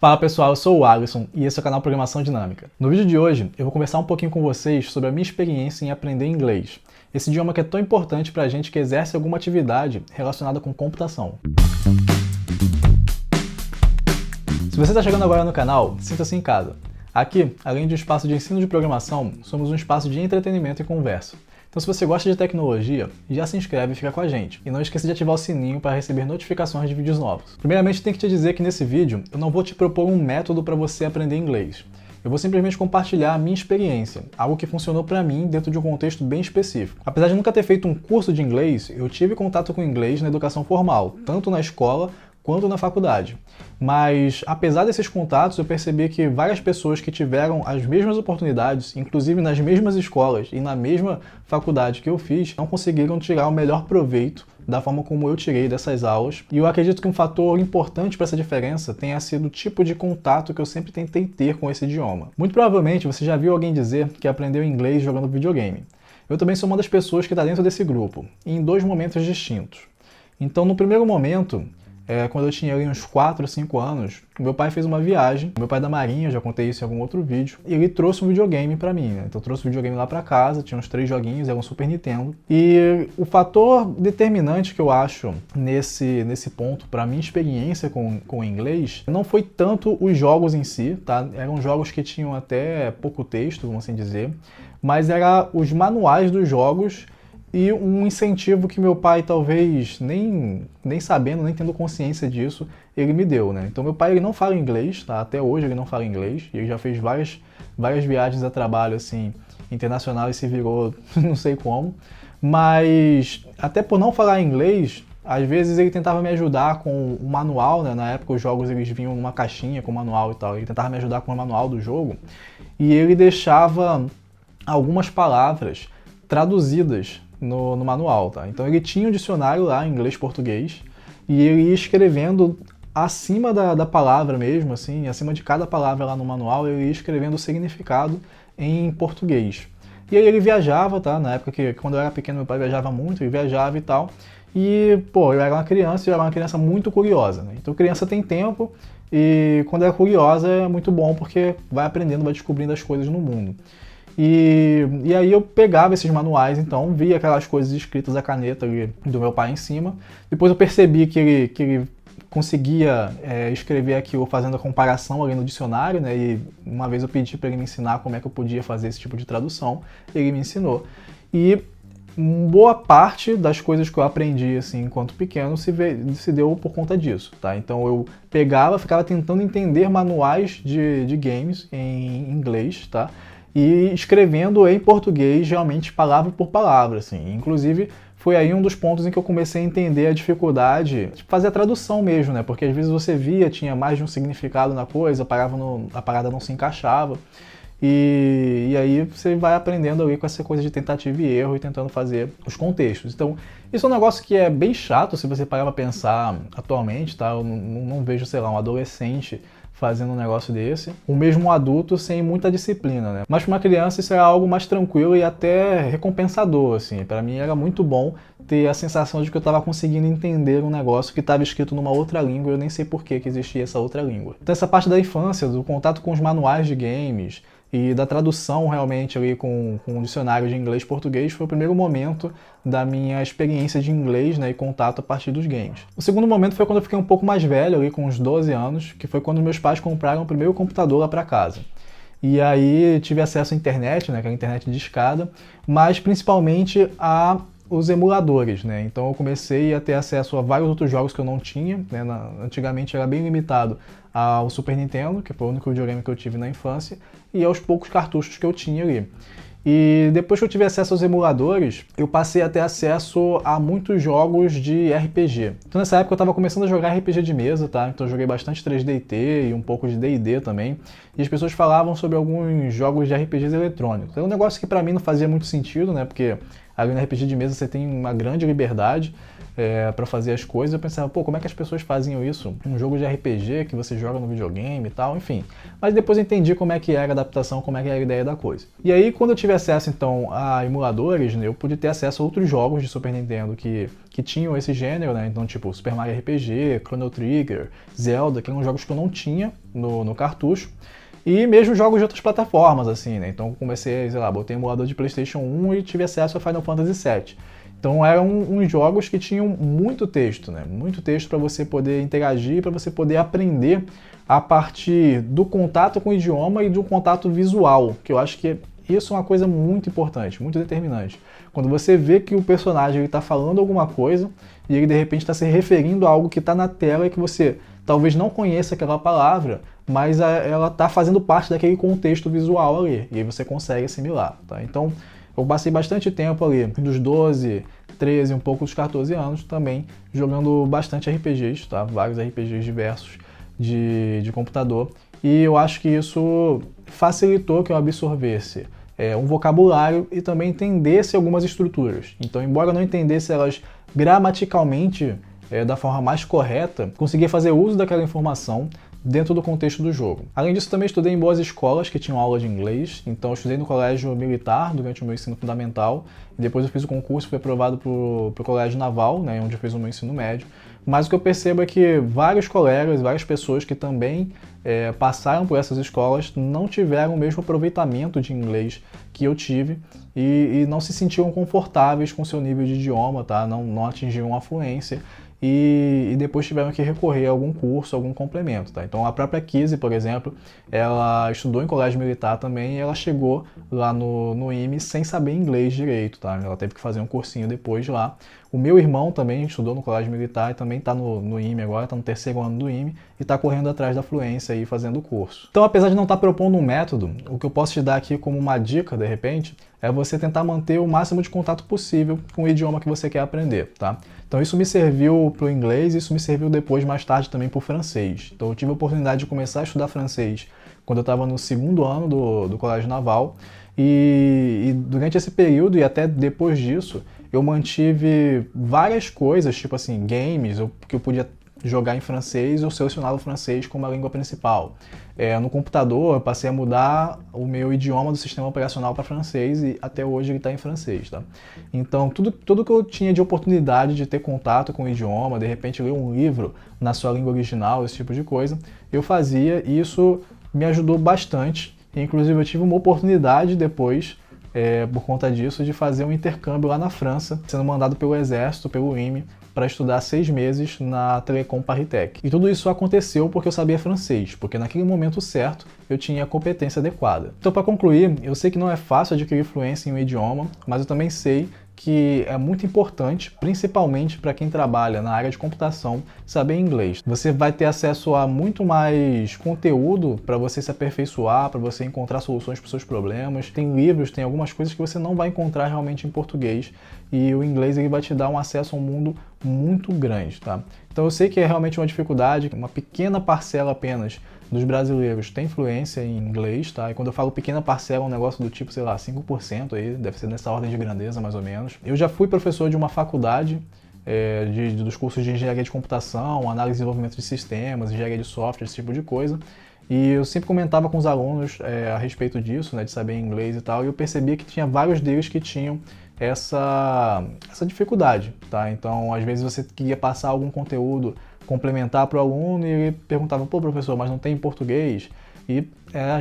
Fala pessoal, eu sou o Alisson e esse é o canal Programação Dinâmica. No vídeo de hoje eu vou conversar um pouquinho com vocês sobre a minha experiência em aprender inglês. Esse idioma que é tão importante pra gente que exerce alguma atividade relacionada com computação. Se você está chegando agora no canal, sinta-se em casa. Aqui, além de um espaço de ensino de programação, somos um espaço de entretenimento e conversa. Então se você gosta de tecnologia, já se inscreve e fica com a gente. E não esqueça de ativar o sininho para receber notificações de vídeos novos. Primeiramente, tenho que te dizer que nesse vídeo eu não vou te propor um método para você aprender inglês. Eu vou simplesmente compartilhar a minha experiência, algo que funcionou para mim dentro de um contexto bem específico. Apesar de nunca ter feito um curso de inglês, eu tive contato com inglês na educação formal, tanto na escola quanto na faculdade. Mas, apesar desses contatos, eu percebi que várias pessoas que tiveram as mesmas oportunidades, inclusive nas mesmas escolas e na mesma faculdade que eu fiz, não conseguiram tirar o melhor proveito da forma como eu tirei dessas aulas. E eu acredito que um fator importante para essa diferença tenha sido o tipo de contato que eu sempre tentei ter com esse idioma. Muito provavelmente você já viu alguém dizer que aprendeu inglês jogando videogame. Eu também sou uma das pessoas que está dentro desse grupo, em dois momentos distintos. Então, no primeiro momento, quando eu tinha ali uns 4 ou 5 anos, meu pai fez uma viagem, meu pai é da Marinha, eu já contei isso em algum outro vídeo, e ele trouxe um videogame pra mim, né? Então eu trouxe o videogame lá pra casa, tinha uns 3 joguinhos, era um Super Nintendo. E o fator determinante que eu acho nesse ponto, pra minha experiência com o inglês, não foi tanto os jogos em si, tá? Eram jogos que tinham até pouco texto, vamos assim dizer, mas era os manuais dos jogos e um incentivo que meu pai, talvez nem sabendo, nem tendo consciência disso, ele me deu, né? Então meu pai ele não fala inglês, tá? Até hoje ele não fala inglês, e ele já fez várias viagens a trabalho, assim, internacional e se virou não sei como. Mas, até por não falar inglês, às vezes ele tentava me ajudar com o manual, né? Na época os jogos eles vinham numa caixinha com o manual e tal, ele tentava me ajudar com o manual do jogo, e ele deixava algumas palavras traduzidas no manual, tá? Então ele tinha um dicionário lá em inglês-português e ele ia escrevendo acima da palavra mesmo, assim, acima de cada palavra lá no manual, ele ia escrevendo o significado em português. E aí ele viajava, tá? Na época que quando eu era pequeno meu pai viajava muito, ele viajava e tal. E, pô, eu era uma criança e eu era uma criança muito curiosa, né? Então criança tem tempo e quando é curiosa é muito bom porque vai aprendendo, vai descobrindo as coisas no mundo. E aí eu pegava esses manuais, então, via aquelas coisas escritas à caneta ali do meu pai em cima. Depois eu percebi que ele conseguia escrever aquilo fazendo a comparação ali no dicionário, né? E uma vez eu pedi para ele me ensinar como é que eu podia fazer esse tipo de tradução, ele me ensinou. E boa parte das coisas que eu aprendi assim enquanto pequeno se deu por conta disso, tá? Então eu ficava tentando entender manuais de games em inglês, tá? E escrevendo em português realmente palavra por palavra, assim. Inclusive, foi aí um dos pontos em que eu comecei a entender a dificuldade de fazer a tradução mesmo, né? Porque às vezes você via, tinha mais de um significado na coisa, a parada não se encaixava. E aí você vai aprendendo ali com essa coisa de tentativa e erro e tentando fazer os contextos. Então, isso é um negócio que é bem chato se você parar pra pensar atualmente, tá? Eu não vejo, sei lá, um adolescente fazendo um negócio desse, o mesmo adulto sem muita disciplina, né? Mas para uma criança isso era algo mais tranquilo e até recompensador, assim. Para mim era muito bom ter a sensação de que eu estava conseguindo entender um negócio que estava escrito numa outra língua e eu nem sei por que existia essa outra língua. Então essa parte da infância, do contato com os manuais de games e da tradução realmente ali com o dicionário de inglês-português foi o primeiro momento da minha experiência de inglês, né, e contato a partir dos games. O segundo momento foi quando eu fiquei um pouco mais velho, ali com uns 12 anos, que foi quando meus pais compraram o primeiro computador lá para casa. E aí tive acesso à internet, né, aquela internet de escada, mas principalmente os emuladores, né? Então eu comecei a ter acesso a vários outros jogos que eu não tinha, né? Antigamente era bem limitado ao Super Nintendo, que foi o único videogame que eu tive na infância, e aos poucos cartuchos que eu tinha ali. E depois que eu tive acesso aos emuladores, eu passei a ter acesso a muitos jogos de RPG. Então nessa época eu estava começando a jogar RPG de mesa, tá? Então eu joguei bastante 3DT e um pouco de D&D também. E as pessoas falavam sobre alguns jogos de RPGs eletrônicos. É um negócio que pra mim não fazia muito sentido, né? Porque ali no RPG de mesa você tem uma grande liberdade. para fazer as coisas. Eu pensava, pô, como é que as pessoas faziam isso? Um jogo de RPG que você joga no videogame e tal, enfim. Mas depois eu entendi como é que era a adaptação, como é que era a ideia da coisa. E aí, quando eu tive acesso, então, a emuladores, né, eu pude ter acesso a outros jogos de Super Nintendo que tinham esse gênero, né? Então, tipo, Super Mario RPG, Chrono Trigger, Zelda, que eram jogos que eu não tinha no cartucho. E mesmo jogos de outras plataformas, assim, né? Então comecei, sei lá, botei emulador de PlayStation 1 e tive acesso a Final Fantasy VII. Então eram uns jogos que tinham muito texto, né? Muito texto para você poder interagir, para você poder aprender a partir do contato com o idioma e do contato visual, que eu acho que isso é uma coisa muito importante, muito determinante. Quando você vê que o personagem está falando alguma coisa e ele de repente está se referindo a algo que está na tela e que você talvez não conheça aquela palavra, mas ela está fazendo parte daquele contexto visual ali, e aí você consegue assimilar, tá? Então, eu passei bastante tempo ali, dos 12, 13, um pouco dos 14 anos, também jogando bastante RPGs, tá? Vários RPGs diversos de computador, e eu acho que isso facilitou que eu absorvesse um vocabulário e também entendesse algumas estruturas. Então, embora eu não entendesse elas gramaticalmente da forma mais correta, conseguia fazer uso daquela informação dentro do contexto do jogo. Além disso, também estudei em boas escolas que tinham aula de inglês, então eu estudei no colégio militar durante o meu ensino fundamental, e depois eu fiz o concurso, fui aprovado para o colégio naval, né, onde eu fiz o meu ensino médio. Mas o que eu percebo é que vários colegas, várias pessoas que também passaram por essas escolas não tiveram o mesmo aproveitamento de inglês que eu tive e não se sentiam confortáveis com o seu nível de idioma, tá? Não atingiram a fluência. E depois tiveram que recorrer a algum curso, algum complemento, tá? Então a própria Kizzy, por exemplo, ela estudou em colégio militar também e ela chegou lá no IME sem saber inglês direito, tá? Ela teve que fazer um cursinho depois lá. O meu irmão também estudou no colégio militar e também está no IME agora, está no terceiro ano do IME e está correndo atrás da fluência e fazendo o curso. Então, apesar de não estar propondo um método, o que eu posso te dar aqui como uma dica, de repente, é você tentar manter o máximo de contato possível com o idioma que você quer aprender, tá? Então isso me serviu para o inglês, isso me serviu depois, mais tarde, também para o francês. Então eu tive a oportunidade de começar a estudar francês quando eu estava no segundo ano do colégio naval e durante esse período e até depois disso, eu mantive várias coisas, tipo assim, games, que eu podia jogar em francês, eu selecionava o francês como a língua principal. No computador, eu passei a mudar o meu idioma do sistema operacional para francês e até hoje ele está em francês, tá? Então, tudo que eu tinha de oportunidade de ter contato com o idioma, de repente ler um livro na sua língua original, esse tipo de coisa, eu fazia e isso me ajudou bastante. Inclusive, eu tive uma oportunidade depois, por conta disso, de fazer um intercâmbio lá na França, sendo mandado pelo Exército, pelo IME, para estudar 6 meses na Telecom Paris-Tech. E tudo isso aconteceu porque eu sabia francês, porque naquele momento certo eu tinha a competência adequada. Então, para concluir, eu sei que não é fácil adquirir fluência em um idioma, mas eu também sei que é muito importante, principalmente para quem trabalha na área de computação, saber inglês. Você vai ter acesso a muito mais conteúdo para você se aperfeiçoar, para você encontrar soluções para os seus problemas. Tem livros, tem algumas coisas que você não vai encontrar realmente em português e o inglês ele vai te dar um acesso a um mundo muito grande, tá? Então eu sei que é realmente uma dificuldade, uma pequena parcela apenas dos brasileiros tem fluência em inglês, tá? E quando eu falo pequena parcela, é um negócio do tipo, sei lá, 5% aí, deve ser nessa ordem de grandeza, mais ou menos. Eu já fui professor de uma faculdade dos cursos de engenharia de computação, análise e desenvolvimento de sistemas, engenharia de software, esse tipo de coisa. E eu sempre comentava com os alunos a respeito disso, né, de saber inglês e tal, e eu percebia que tinha vários deles que tinham essa dificuldade, tá? Então, às vezes você queria passar algum conteúdo complementar para o aluno e ele perguntava, pô, professor, mas não tem em português? E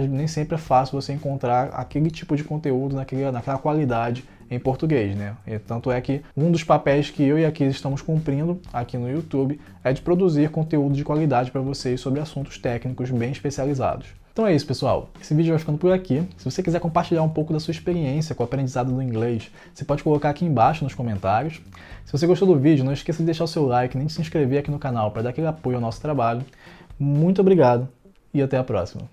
nem sempre é fácil você encontrar aquele tipo de conteúdo naquela qualidade em português, né? E tanto é que um dos papéis que eu e a Kizzy estamos cumprindo aqui no YouTube é de produzir conteúdo de qualidade para vocês sobre assuntos técnicos bem especializados. Então é isso, pessoal. Esse vídeo vai ficando por aqui. Se você quiser compartilhar um pouco da sua experiência com o aprendizado do inglês, você pode colocar aqui embaixo nos comentários. Se você gostou do vídeo, não esqueça de deixar o seu like, nem de se inscrever aqui no canal para dar aquele apoio ao nosso trabalho. Muito obrigado e até a próxima.